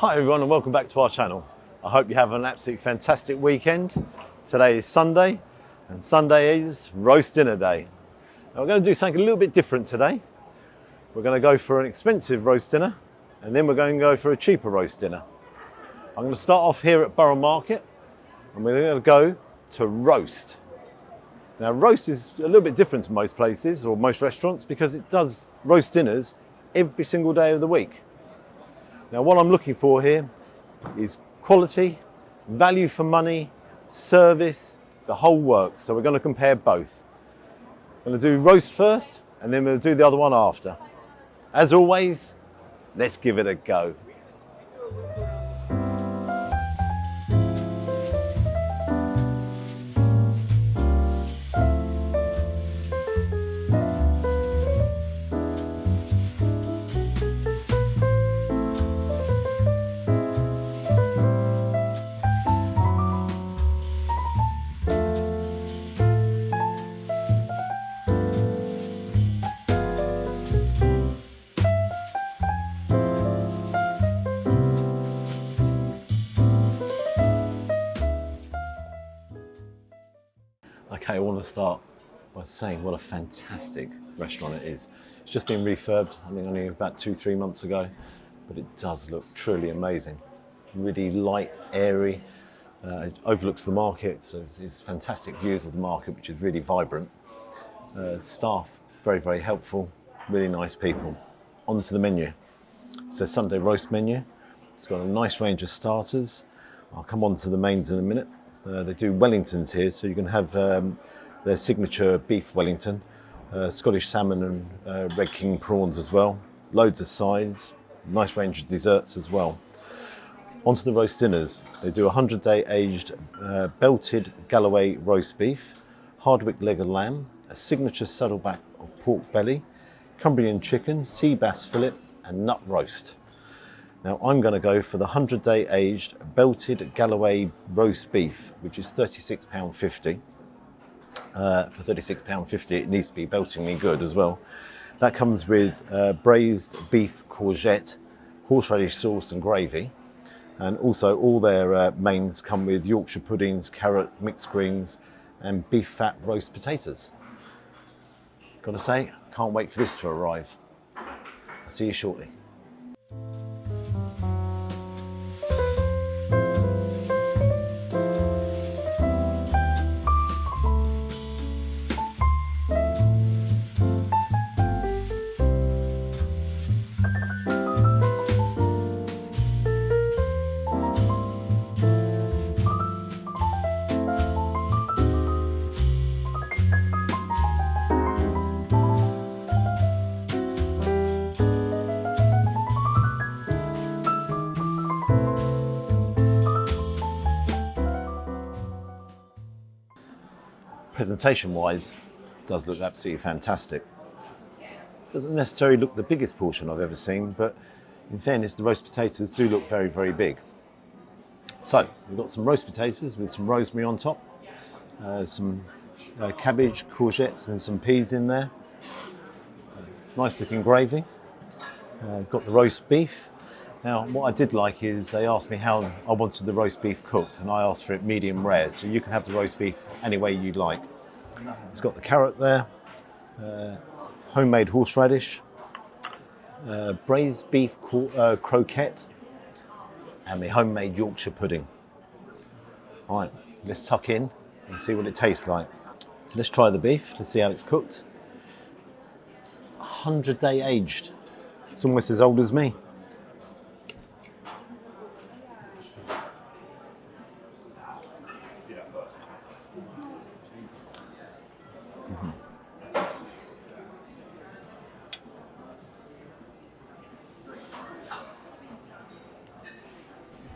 Hi everyone and welcome back to our channel. I hope you have an absolutely fantastic weekend. Today is Sunday and Sunday is roast dinner day. Now we're going to do something a little bit different today. We're going to go for an expensive roast dinner and then we're going to go for a cheaper roast dinner. I'm going to start off here at Borough Market and we're going to go to Roast. Now Roast is a little bit different to most places or most restaurants because it does roast dinners every single day of the week. Now what I'm looking for here is quality, value for money, service, the whole works. So we're going to compare both. I'm going to do roast first and then we'll do the other one after. As always, let's give it a go. Okay, I want to start by saying what a fantastic restaurant it is. It's just been refurbed, I think only about 2-3 months ago, but it does look truly amazing. Really light, airy, it overlooks the market, so it's fantastic views of the market, which is really vibrant. Staff, very, very helpful, really nice people. On to the menu. It's a Sunday roast menu. It's got a nice range of starters. I'll come on to the mains in a minute. They do Wellingtons here, so you can have their signature beef Wellington, Scottish salmon and Red King prawns as well. Loads of sides, nice range of desserts as well. Onto the roast dinners. They do 100-day aged belted Galloway roast beef, Hardwick leg of lamb, a signature saddleback of pork belly, Cumbrian chicken, sea bass fillet and nut roast. Now I'm going to go for the 100-day aged belted Galloway roast beef, which is £36.50. For £36.50 it needs to be beltingly good as well. That comes with braised beef courgette, horseradish sauce and gravy. And also all their mains come with Yorkshire puddings, carrot, mixed greens and beef fat roast potatoes. Gotta say, can't wait for this to arrive. I'll see you shortly. Presentation wise, does look absolutely fantastic. Doesn't necessarily look the biggest portion I've ever seen, but in fairness, the roast potatoes do look very, very big. So we've got some roast potatoes with some rosemary on top, some cabbage, courgettes and some peas in there. Nice looking gravy. Got the roast beef. Now what I did like is they asked me how I wanted the roast beef cooked and I asked for it medium rare, so you can have the roast beef any way you'd like. It's got the carrot there, homemade horseradish, braised beef croquette and the homemade Yorkshire pudding. All right, let's tuck in and see what it tastes like. So let's try the beef, let's see how it's cooked. 100-day aged, it's almost as old as me.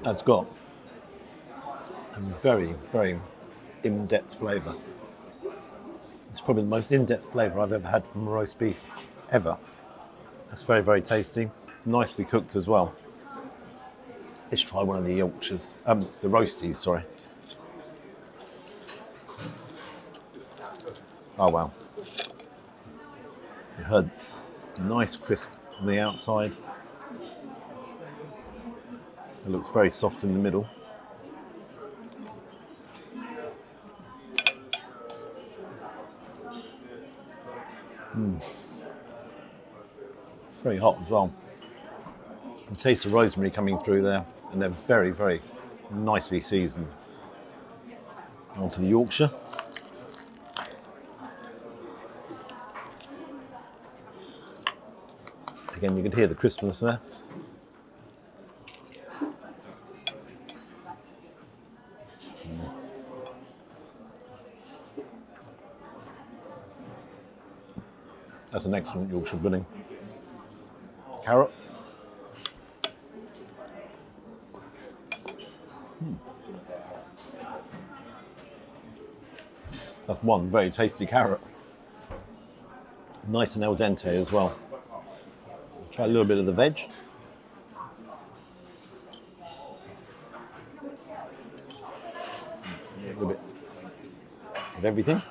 That's got a very, very in-depth flavour. It's probably the most in-depth flavour I've ever had from roast beef, ever. That's very, very tasty, nicely cooked as well. Let's try one of the Yorkshires, the roasties, sorry. Oh wow. You heard nice crisp on the outside. It looks very soft in the middle. Very hot as well. You can taste the rosemary coming through there, and they're very, very nicely seasoned. Onto the Yorkshire. Again, you can hear the crispness there. That's an excellent Yorkshire pudding. Carrot. That's one very tasty carrot. Nice and al dente as well. Try a little bit of the veg. A little bit of everything.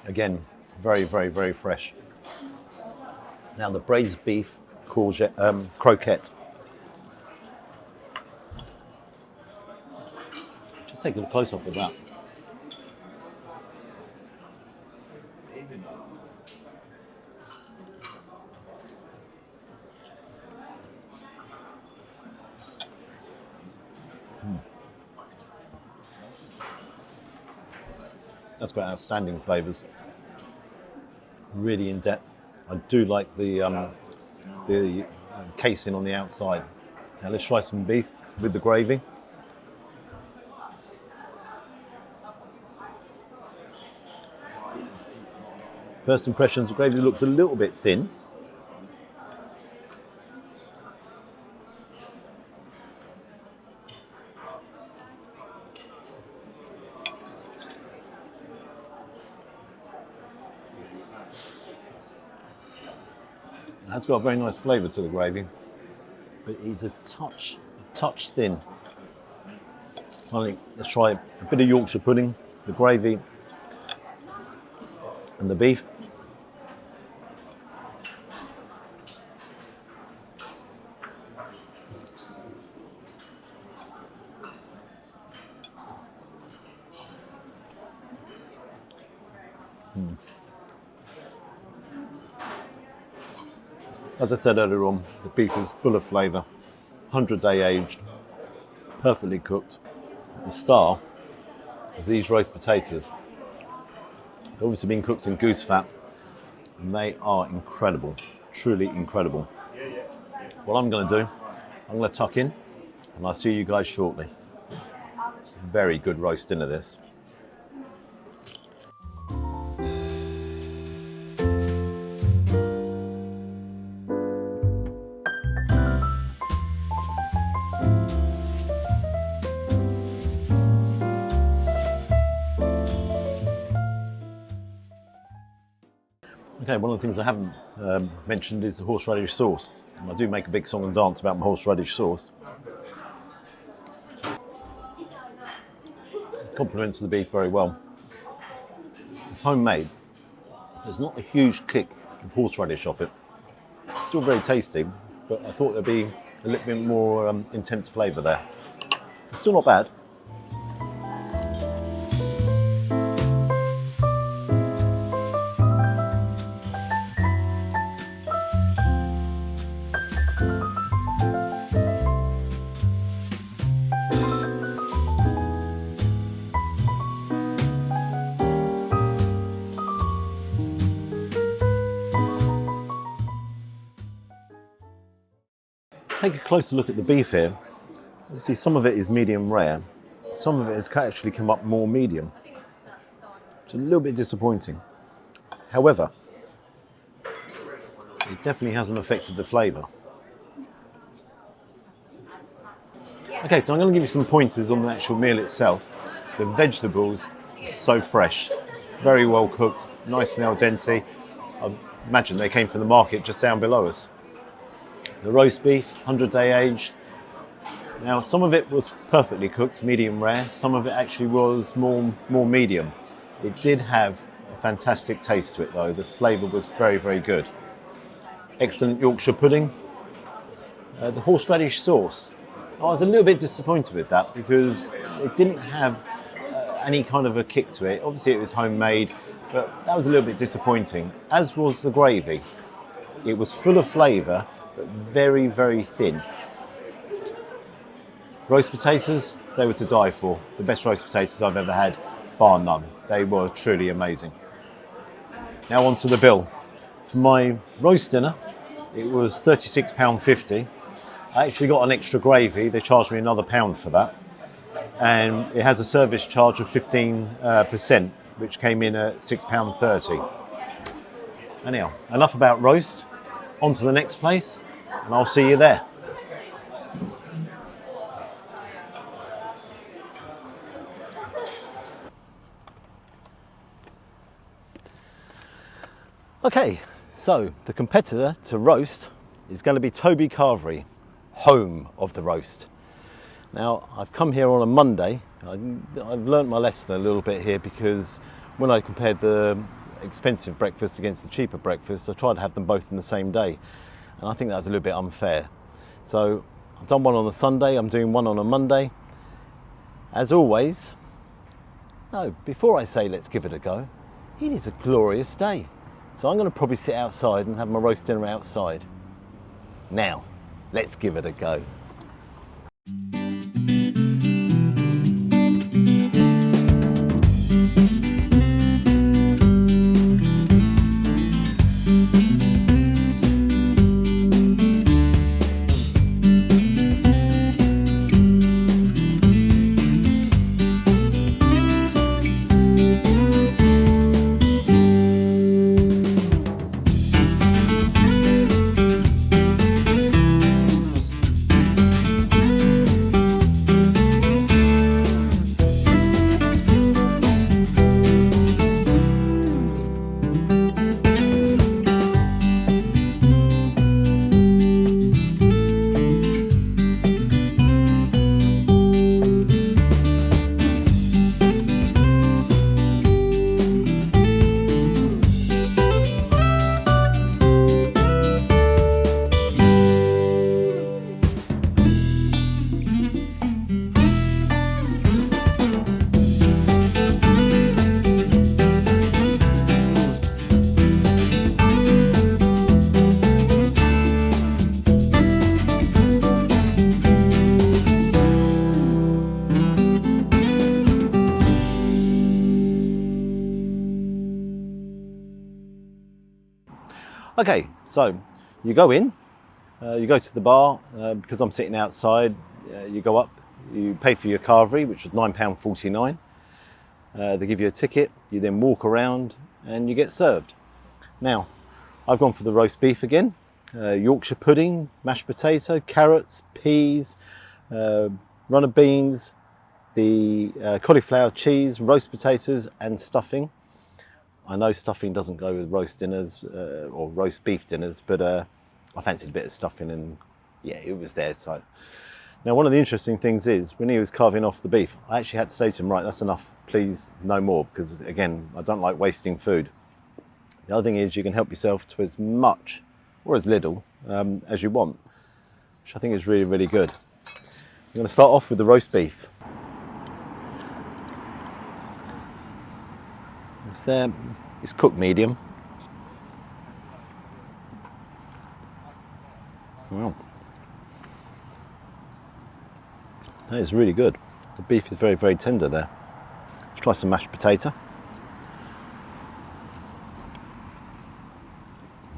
Again, very, very, very fresh. Now the braised beef courgette, croquette. Just take a close up of that. That's got outstanding flavours. Really in depth. I do like the casing on the outside. Now let's try some beef with the gravy. First impressions, the gravy looks a little bit thin. It has got a very nice flavour to the gravy, but it's a touch thin. Finally, let's try a bit of Yorkshire pudding, the gravy and the beef. As I said earlier on, the beef is full of flavour, 100-day aged, perfectly cooked. The star is these roast potatoes. They've obviously been cooked in goose fat, and they are incredible, truly incredible. What I'm going to do, I'm going to tuck in, and I'll see you guys shortly. Very good roast dinner this. Okay, one of the things I haven't mentioned is the horseradish sauce. And I do make a big song and dance about my horseradish sauce. It complements the beef very well. It's homemade. There's not a huge kick of horseradish off it. It's still very tasty, but I thought there'd be a little bit more intense flavour there. It's still not bad. Take a closer look at the beef here. You see some of it is medium rare, some of it has actually come up more medium. It's a little bit disappointing. However, it definitely hasn't affected the flavour. Okay, so I'm going to give you some pointers on the actual meal itself. The vegetables are so fresh, very well cooked, nice and al dente. I imagine they came from the market just down below us. The roast beef, 100-day aged, Now, some of it was perfectly cooked, medium rare. Some of it actually was more medium. It did have a fantastic taste to it though. The flavour was very, very good. Excellent Yorkshire pudding. The horseradish sauce. I was a little bit disappointed with that because it didn't have any kind of a kick to it. Obviously it was homemade, but that was a little bit disappointing, as was the gravy. It was full of flavour, but very, very thin. Roast potatoes, they were to die for. The best roast potatoes I've ever had, bar none. They were truly amazing. Now on to the bill. For my roast dinner, it was £36.50. I actually got an extra gravy. They charged me another £1 for that. And it has a service charge of 15%, which came in at £6.30. Anyhow, enough about roast. On to the next place, and I'll see you there. Okay, so the competitor to roast is going to be Toby Carvery, home of the roast. Now, I've come here on a Monday. I've learnt my lesson a little bit here because when I compared the expensive breakfast against the cheaper breakfast, I tried to have them both in the same day. And I think that was a little bit unfair. So I've done one on a Sunday, I'm doing one on a Monday. As always, no, before I say let's give it a go, it is a glorious day. So I'm going to probably sit outside and have my roast dinner outside. Now, let's give it a go. Okay, so you go in, you go to the bar, because I'm sitting outside, you go up, you pay for your carvery, which was £9.49. They give you a ticket, you then walk around and you get served. Now, I've gone for the roast beef again, Yorkshire pudding, mashed potato, carrots, peas, runner beans, the cauliflower cheese, roast potatoes and stuffing. I know stuffing doesn't go with roast dinners or roast beef dinners, but I fancied a bit of stuffing and yeah, it was there. So now one of the interesting things is when he was carving off the beef, I actually had to say to him, right, that's enough, please, no more, because again, I don't like wasting food. The other thing is you can help yourself to as much or as little as you want, which I think is really, really good. I'm going to start off with the roast beef. It's there, it's cooked medium. Wow. That is really good. The beef is very, very tender there. Let's try some mashed potato.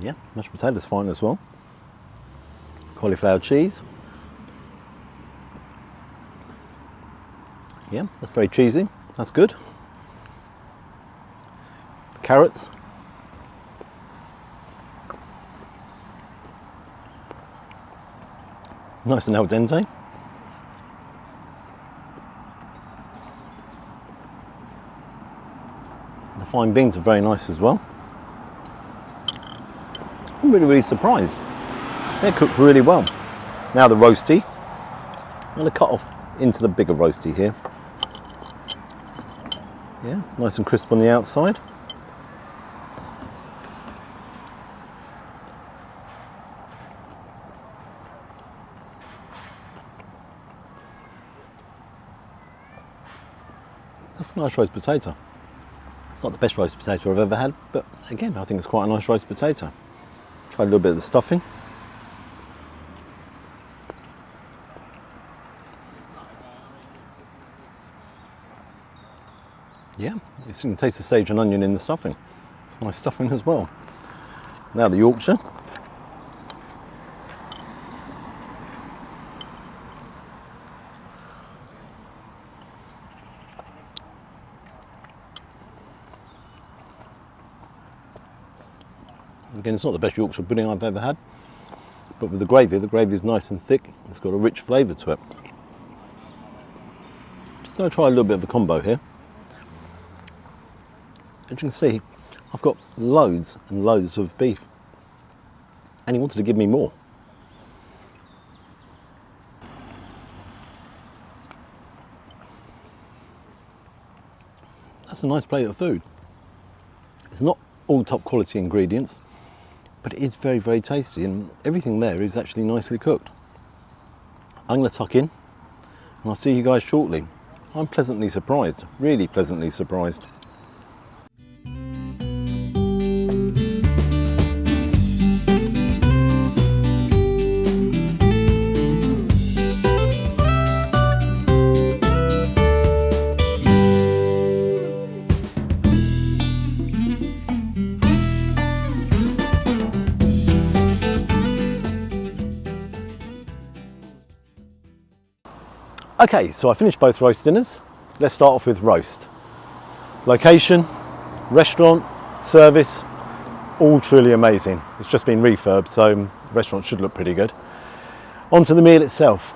Yeah, mashed potato's fine as well. Cauliflower cheese. Yeah, that's very cheesy. That's good. Carrots. Nice and al dente. The fine beans are very nice as well. I'm really, really surprised. They're cooked really well. Now the roasty. I'm going to cut off into the bigger roasty here. Yeah, nice and crisp on the outside. That's a nice roast potato. It's not the best roast potato I've ever had, but again, I think it's quite a nice roast potato. Try a little bit of the stuffing. Yeah, you can taste the sage and onion in the stuffing. It's nice stuffing as well. Now the Yorkshire. Again, it's not the best Yorkshire pudding I've ever had, but with the gravy is nice and thick. It's got a rich flavour to it. Just going to try a little bit of a combo here. As you can see, I've got loads and loads of beef, and he wanted to give me more. That's a nice plate of food. It's not all top quality ingredients, but it is very, very tasty, and everything there is actually nicely cooked. I'm going to tuck in, and I'll see you guys shortly. I'm pleasantly surprised, really pleasantly surprised. Okay, so I finished both roast dinners. Let's start off with roast. Location, restaurant, service, all truly amazing. It's just been refurbed, so the restaurant should look pretty good. On to the meal itself.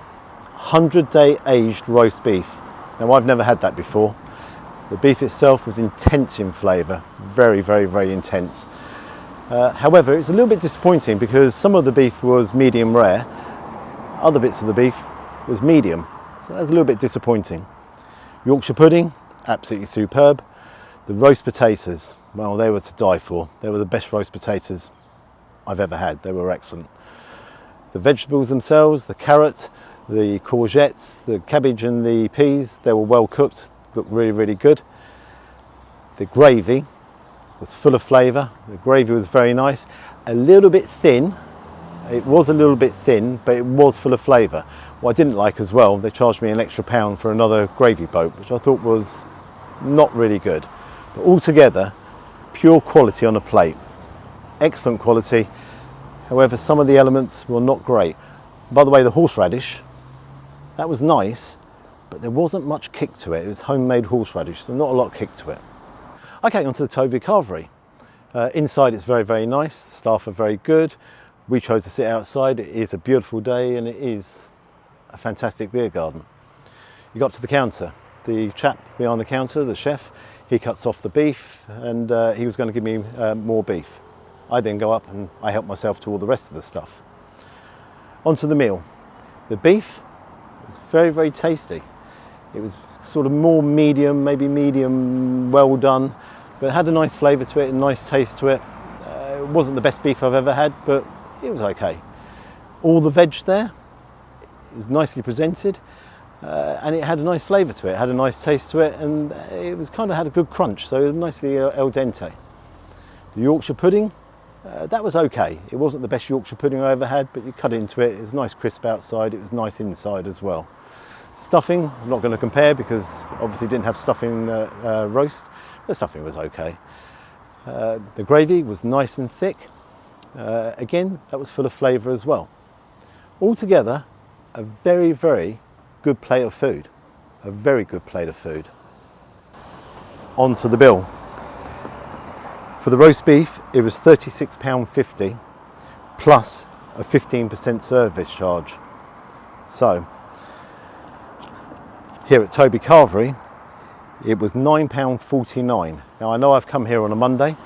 100-day aged roast beef. Now, I've never had that before. The beef itself was intense in flavour, very, very, very intense. However, it's a little bit disappointing because some of the beef was medium rare, other bits of the beef was medium. So that's a little bit disappointing. Yorkshire pudding, absolutely superb. The roast potatoes, well, they were to die for. They were the best roast potatoes I've ever had. They were excellent. The vegetables themselves, the carrot, the courgettes, the cabbage and the peas, they were well cooked, looked really, really good. The gravy was full of flavour. The gravy was very nice. A little bit thin. It was a little bit thin, but it was full of flavour. What I didn't like as well, they charged me an extra £1 for another gravy boat, which I thought was not really good. But altogether, pure quality on a plate. Excellent quality. However, some of the elements were not great. By the way, the horseradish, that was nice, but there wasn't much kick to it. It was homemade horseradish, so not a lot of kick to it. Okay, on to the Toby Carvery. Inside it's very, very nice. The staff are very good. We chose to sit outside. It is a beautiful day and it is a fantastic beer garden. You got up to the counter. The chap behind the counter, the chef, he cuts off the beef and he was going to give me more beef. I then go up and I help myself to all the rest of the stuff. Onto the meal. The beef was very, very tasty. It was sort of more medium, maybe medium well done, but it had a nice flavour to it, a nice taste to it. It wasn't the best beef I've ever had, but it was okay. All the veg there is nicely presented and it had a nice flavour to it, had a nice taste to it, and it was kind of had a good crunch, so nicely al dente. The Yorkshire pudding, that was okay. It wasn't the best Yorkshire pudding I ever had, but you cut into it, it was nice crisp outside, it was nice inside as well. Stuffing, I'm not going to compare because obviously didn't have stuffing roast. The stuffing was okay. The gravy was nice and thick. Again, that was full of flavour as well. Altogether, a very, very good plate of food. A very good plate of food. On to the bill. For the roast beef, it was £36.50 plus a 15% service charge. So, here at Toby Carvery, it was £9.49. Now I know I've come here on a Monday,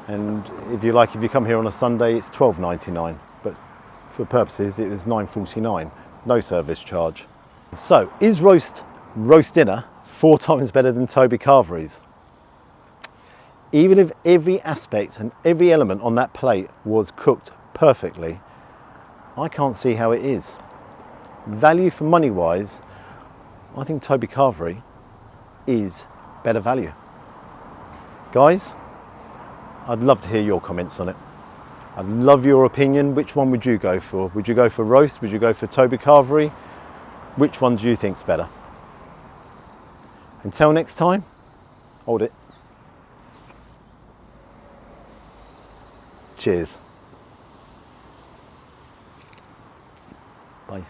and if you come here on a Sunday, it's £12.99. But for purposes, it was £9.49, no service charge. So, is roast dinner 4 times better than Toby Carvery's? Even if every aspect and every element on that plate was cooked perfectly, I can't see how it is. Value for money wise, I think Toby Carvery is better value. Guys, I'd love to hear your comments on it. I'd love your opinion. Which one would you go for? Would you go for roast? Would you go for Toby Carvery? Which one do you think's better? Until next time, hold it. Cheers. Bye.